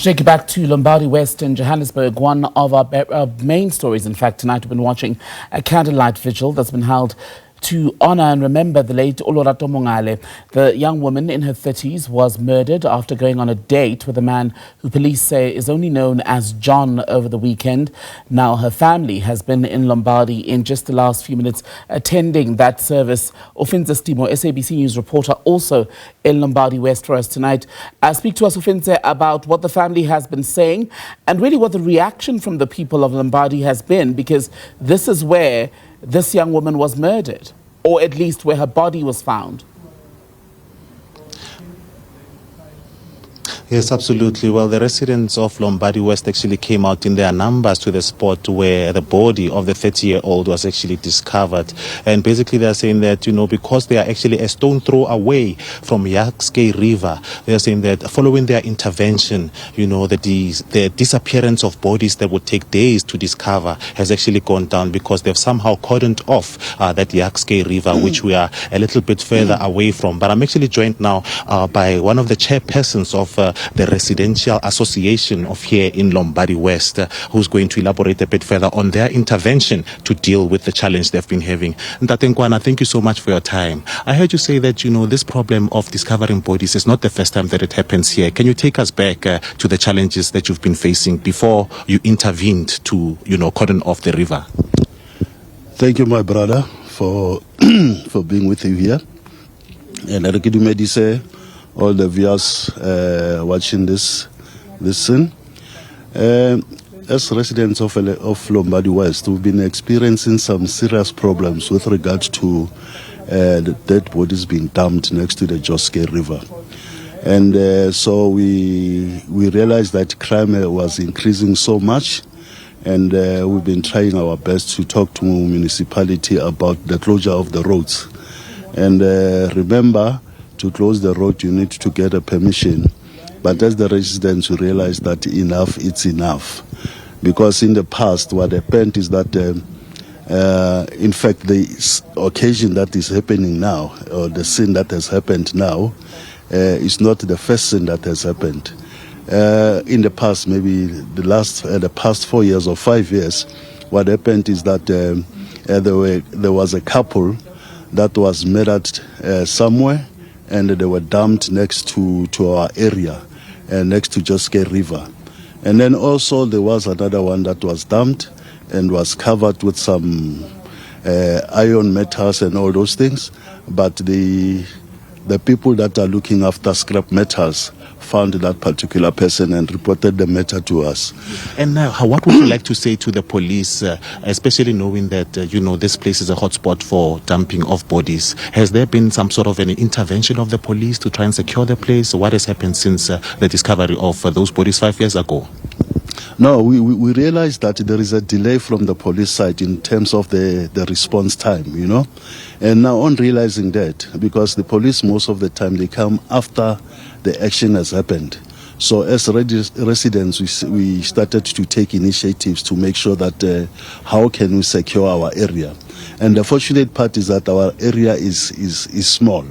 take you back to Lombardy West in Johannesburg. One of our main stories, in fact, tonight we've been watching a candlelight vigil that's been held to honor and remember the late Olorato Mongale. The young woman in her 30s was murdered after going on a date with a man who police say is only known as John over the weekend. Now her family has been in Lombardy in just the last few minutes attending that service. Ofentse Setimo, SABC News Reporter, also in Lombardy West for us tonight. Speak to us, Ofentse, about what the family has been saying and really what the reaction from the people of Lombardy has been, because this is where this young woman was murdered, or at least where her body was found. Yes, absolutely. Well, the residents of Lombardy West actually came out in their numbers to the spot where the body of the 30-year-old was actually discovered. And basically they're saying that, because they are actually a stone throw away from Jukskei River, they're saying that following their intervention, the disappearance of bodies that would take days to discover has actually gone down because they've somehow cordoned off that Jukskei River, which we are a little bit further away from. But I'm actually joined now by one of the chairpersons of the Residential Association of here in Lombardy West, who's going to elaborate a bit further on their intervention to deal with the challenge they've been having. Ntate Nkwana, thank you so much for your time. I heard you say that, this problem of discovering bodies is not the first time that it happens here. Can you take us back to the challenges that you've been facing before you intervened to, cordon off the river? Thank you, my brother, for for being with you here. And I say all the viewers watching this scene. As residents of Lombardy West, we've been experiencing some serious problems with regards to the dead bodies being dumped next to the Jukskei River. And so we realized that crime was increasing so much, and we've been trying our best to talk to municipality about the closure of the roads. And remember, to close the road, you need to get a permission. But as the residents, we realize that enough, it's enough. Because in the past, what happened is that, in fact, the occasion that is happening now, or the sin that has happened now, is not the first sin that has happened. In the past, maybe the past 4 years or 5 years, what happened is that there was a couple that was murdered somewhere, and they were dumped next to our area, next to Jukskei River. And then also there was another one that was dumped and was covered with some iron metals and all those things. But the people that are looking after scrap metals found that particular person and reported the matter to us. And now, what would you like to say to the police, especially knowing that, this place is a hotspot for dumping of bodies? Has there been some sort of an intervention of the police to try and secure the place? What has happened since the discovery of those bodies 5 years ago? No, we realized that there is a delay from the police side in terms of the response time, And now on realizing that, because the police most of the time, they come after the action has happened. So as residents, we started to take initiatives to make sure that how can we secure our area. And the fortunate part is that our area is small.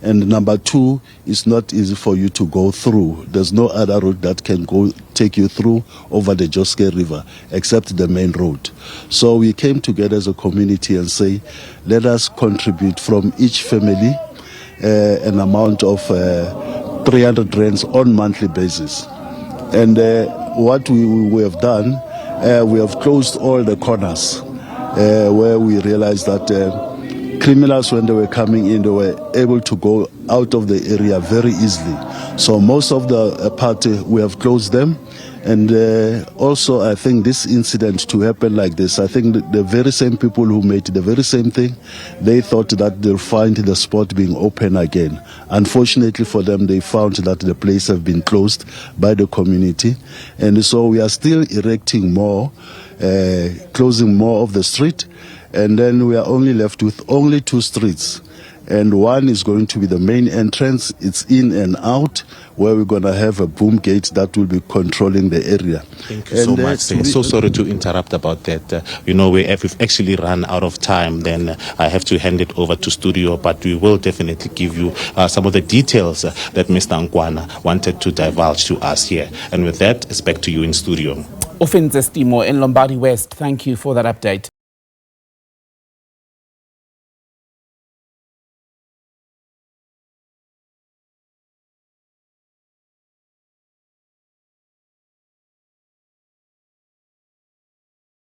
And number two, it's not easy for you to go through. There's no other road that can take you through over the Jukskei River except the main road. So we came together as a community and say, let us contribute from each family an amount of 300 rands on monthly basis. And what we have done, we have closed all the corners where we realized that criminals, when they were coming in, they were able to go out of the area very easily. So most of the party, we have closed them. And also, I think this incident to happen like this, I think the very same people who made the very same thing, they thought that they'll find the spot being open again. Unfortunately for them, they found that the place have been closed by the community. And so we are still erecting more, closing more of the street. And then we are only left with only 2 streets. and one is going to be the main entrance. It's in and out, where we're going to have a boom gate that will be controlling the area. Thank you so much. So sorry to interrupt about that. We've actually run out of time. Then I have to hand it over to studio, but we will definitely give you some of the details that Mr. Nkwana wanted to divulge to us here. And with that, it's back to you in studio. Ofentse Setimo in Lombardy West, thank you for that update.